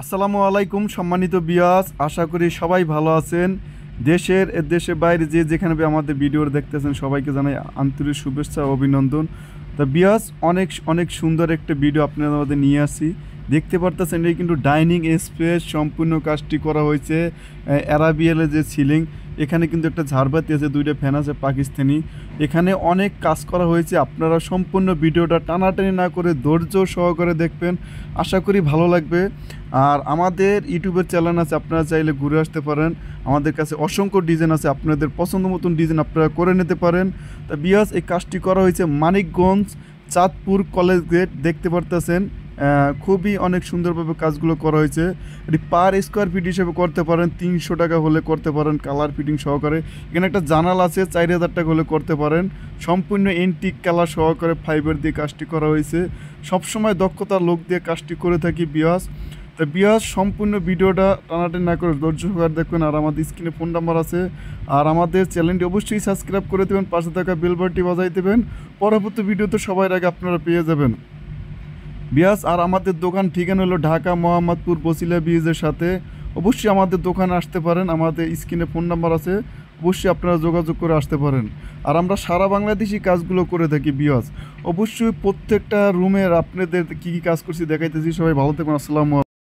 আসসালামু আলাইকুম সম্মানিত বিয়াস, আশা করি সবাই ভালো আছেন। দেশের বাইরে যে যেখানে আমাদের ভিডিও দেখতেছেন সবাইকে জানাই আন্তরিক শুভেচ্ছা ও অভিনন্দন। তা বিয়াস, অনেক অনেক সুন্দর একটা ভিডিও আপনাদের মধ্যে নিয়ে আসি। দেখতে পারতেছেন এই কিন্তু ডাইনিং স্পেস সম্পূর্ণ কাজটি করা হয়েছে। অ্যারাবিয়ালের যে সিলিং, এখানে কিন্তু একটা ঝাড়বাতি আছে, দুইটা ফ্যান আছে পাকিস্তানি। এখানে অনেক কাজ করা হয়েছে। আপনারা সম্পূর্ণ ভিডিওটা টানাটানি না করে ধৈর্য সহকারে দেখবেন, আশা করি ভালো লাগবে। আর আমাদের ইউটিউবের চ্যানেল আছে, আপনারা চাইলে ঘুরে আসতে পারেন। আমাদের কাছে অসংখ্য ডিজাইন আছে, আপনাদের পছন্দ মতন ডিজাইন আপনারা করে নিতে পারেন। তা বিয়াস, এই কাজটি করা হয়েছে মানিকগঞ্জ চাঁদপুর কলেজ গেট, দেখতে পারতেছেন। খুবই অনেক সুন্দরভাবে কাজগুলো করা হয়েছে। এটি পার স্কোয়ার ফিট হিসেবে করতে পারেন, 300 টাকা হলে করতে পারেন কালার ফিটিং সহকারে। এখানে একটা জানাল আছে, 4000 টাকা হলে করতে পারেন। সম্পূর্ণ এন্টিক কালার সহকারে ফাইবার দিয়ে কাজটি করা হয়েছে। সবসময় দক্ষতার লোক দিয়ে কাজটি করে থাকি বিয়াস। তা বিয়াস, সম্পূর্ণ ভিডিওটা টানাটানি না করে ধৈর্য সহকারে দেখবেন। আর আমাদের স্ক্রিনে ফোন নাম্বার আছে। আর আমাদের চ্যানেলটি অবশ্যই সাবস্ক্রাইব করে দেবেন, পাশে থাকা বেল বাটনটি বাজাই দেবেন। পরবর্তী ভিডিওতে সবার আগে আপনারা পেয়ে যাবেন বিয়াস। আর আমাদের দোকান ঠিকানা হলো ঢাকা মোহাম্মদপুর বসিলা ব্রিজের সাথে। অবশ্যই আমাদের দোকানে আসতে পারেন, আমাদের স্ক্রিনে ফোন নাম্বার আছে, অবশ্যই আপনারা যোগাযোগ করে আসতে পারেন। আর আমরা সারা বাংলাদেশি কাজগুলো করে থাকি বিয়াস। অবশ্যই প্রত্যেকটা রুমের আপনাদের কী কী কাজ করছি দেখাইতেছি। সবাই ভালো থাকবেন। আসসালামু আলাইকুম।